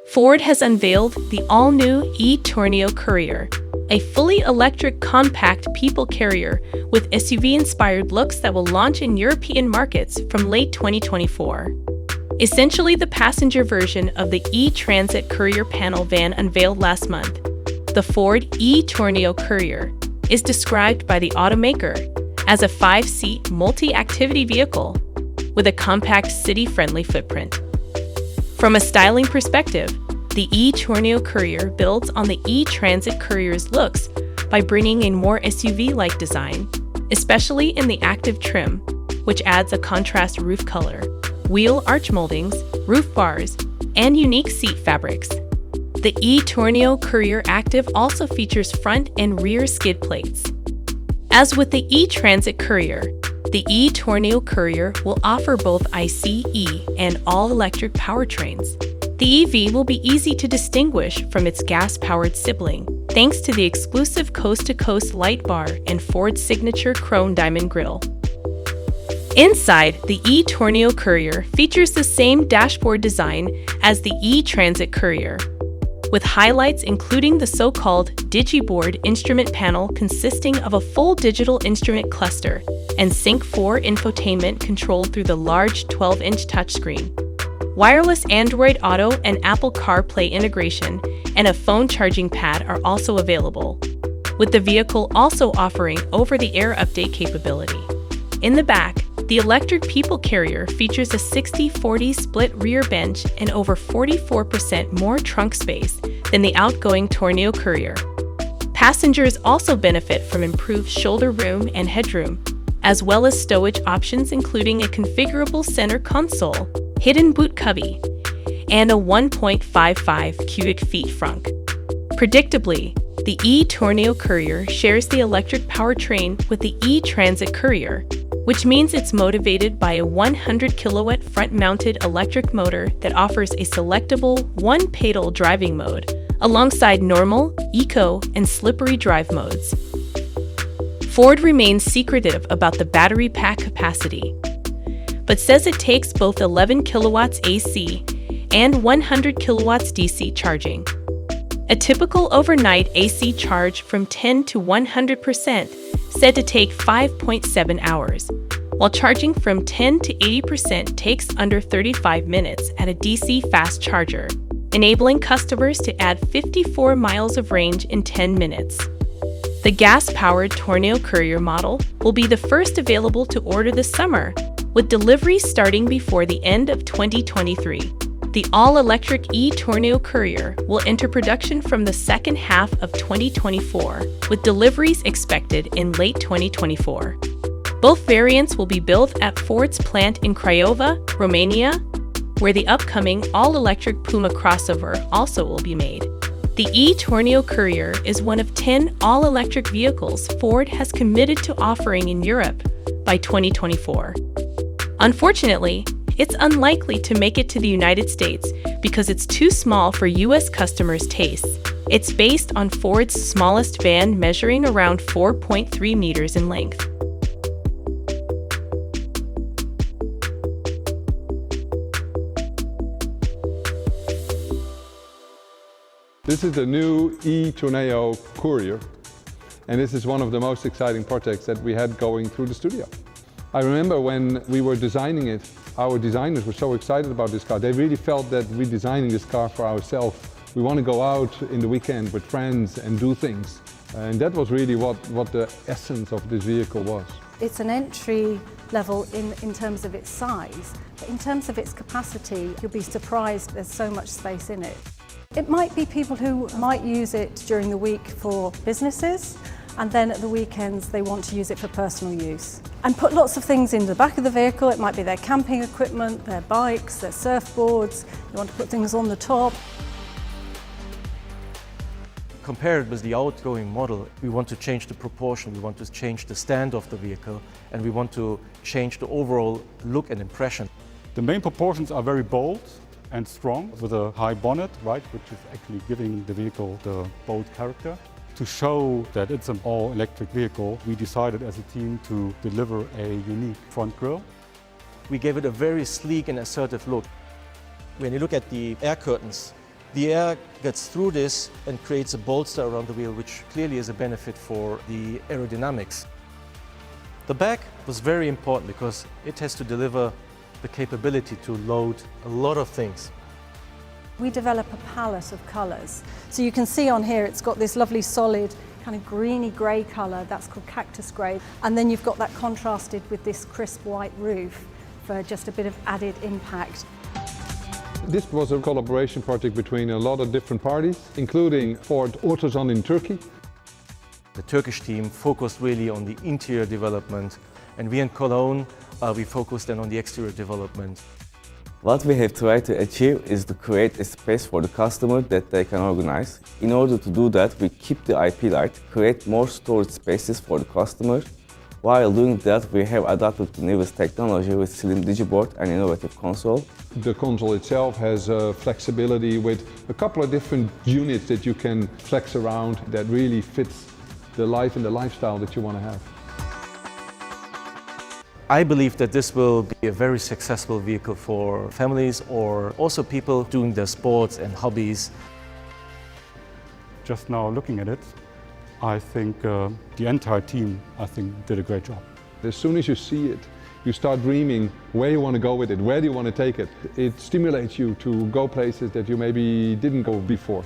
Ford has unveiled the all-new E-Tourneo Courier, a fully electric compact people carrier with SUV-inspired looks that will launch in European markets from late 2024. Essentially the passenger version of the E-Transit Courier panel van unveiled last month, the Ford E-Tourneo Courier is described by the automaker as a 5-seat multi-activity vehicle with a compact city-friendly footprint. From a styling perspective, the E-Tourneo Courier builds on the E-Transit Courier's looks by bringing a more SUV-like design, especially in the active trim, which adds a contrast roof color, wheel arch moldings, roof bars, and unique seat fabrics. The E-Tourneo Courier Active also features front and rear skid plates. As with the E-Transit Courier, the E-Tourneo Courier will offer both ICE and all-electric powertrains. The EV will be easy to distinguish from its gas-powered sibling, thanks to the exclusive coast-to-coast light bar and Ford's signature chrome diamond grille. Inside, the E-Tourneo Courier features the same dashboard design as the E-Transit Courier, with highlights including the so-called DigiBoard instrument panel consisting of a full digital instrument cluster and Sync 4 infotainment controlled through the large 12-inch touchscreen. Wireless Android Auto and Apple CarPlay integration and a phone charging pad are also available, with the vehicle also offering over-the-air update capability. In the back, the electric people carrier features a 60-40 split rear bench and over 44% more trunk space than the outgoing Tourneo Courier. Passengers also benefit from improved shoulder room and headroom, as well as stowage options including a configurable center console, hidden boot cubby, and a 1.55 cubic feet frunk. Predictably, the E-Tourneo Courier shares the electric powertrain with the E-Transit Courier, which means it's motivated by a 100 kilowatt front-mounted electric motor that offers a selectable one-pedal driving mode, alongside normal, eco, and slippery drive modes. Ford remains secretive about the battery pack capacity, but says it takes both 11 kilowatts AC and 100 kilowatts DC charging. A typical overnight AC charge from 10 to 100% said to take 5.7 hours, while charging from 10 to 80% takes under 35 minutes at a DC fast charger, enabling customers to add 54 miles of range in 10 minutes. The gas-powered Tourneo Courier model will be the first available to order this summer, with delivery starting before the end of 2023. The all-electric E-Tourneo Courier will enter production from the second half of 2024, with deliveries expected in late 2024. Both variants will be built at Ford's plant in Craiova, Romania, where the upcoming all-electric Puma crossover also will be made. The E-Tourneo Courier is one of 10 all-electric vehicles Ford has committed to offering in Europe by 2024. Unfortunately, it's unlikely to make it to the United States because it's too small for U.S. customers' tastes. It's based on Ford's smallest van, measuring around 4.3 meters in length. This is the new E-Tourneo Courier, and this is one of the most exciting projects that we had going through the studio. I remember when we were designing it, our designers were so excited about this car. They really felt that we're designing this car for ourselves. We want to go out in the weekend with friends and do things. And that was really what the essence of this vehicle was. It's an entry level in terms of its size, but in terms of its capacity, you'll be surprised there's so much space in it. It might be people who might use it during the week for businesses, and then at the weekends they want to use it for personal use. And put lots of things in the back of the vehicle. It might be their camping equipment, their bikes, their surfboards. You want to put things on the top. Compared with the outgoing model, we want to change the proportion, we want to change the stand of the vehicle, and we want to change the overall look and impression. The main proportions are very bold and strong, with a high bonnet, right, which is actually giving the vehicle the bold character. To show that it's an all-electric vehicle, we decided as a team to deliver a unique front grille. We gave it a very sleek and assertive look. When you look at the air curtains, The air gets through this and creates a bolster around the wheel, which clearly is a benefit for the aerodynamics. The back was very important because it has to deliver the capability to load a lot of things. We develop a palette of colours. So you can see on here it's got this lovely solid kind of greeny grey colour, that's called cactus grey. And then you've got that contrasted with this crisp white roof for just a bit of added impact. This was a collaboration project between a lot of different parties, including Ford Otosan in Turkey. The Turkish team focused really on the interior development, and we in Cologne, we focused then on the exterior development. What we have tried to achieve is to create a space for the customer that they can organize. In order to do that, we keep the IP light, create more storage spaces for the customer. While doing that, we have adapted the newest technology with slim digiboard and innovative console. The console itself has flexibility with a couple of different units that you can flex around that really fits the life and the lifestyle that you want to have. I believe that this will be a very successful vehicle for families or also people doing their sports and hobbies. Just now looking at it, I think the entire team, did a great job. As soon as you see it, you start dreaming where you want to go with it, where do you want to take it. It stimulates you to go places that you maybe didn't go before.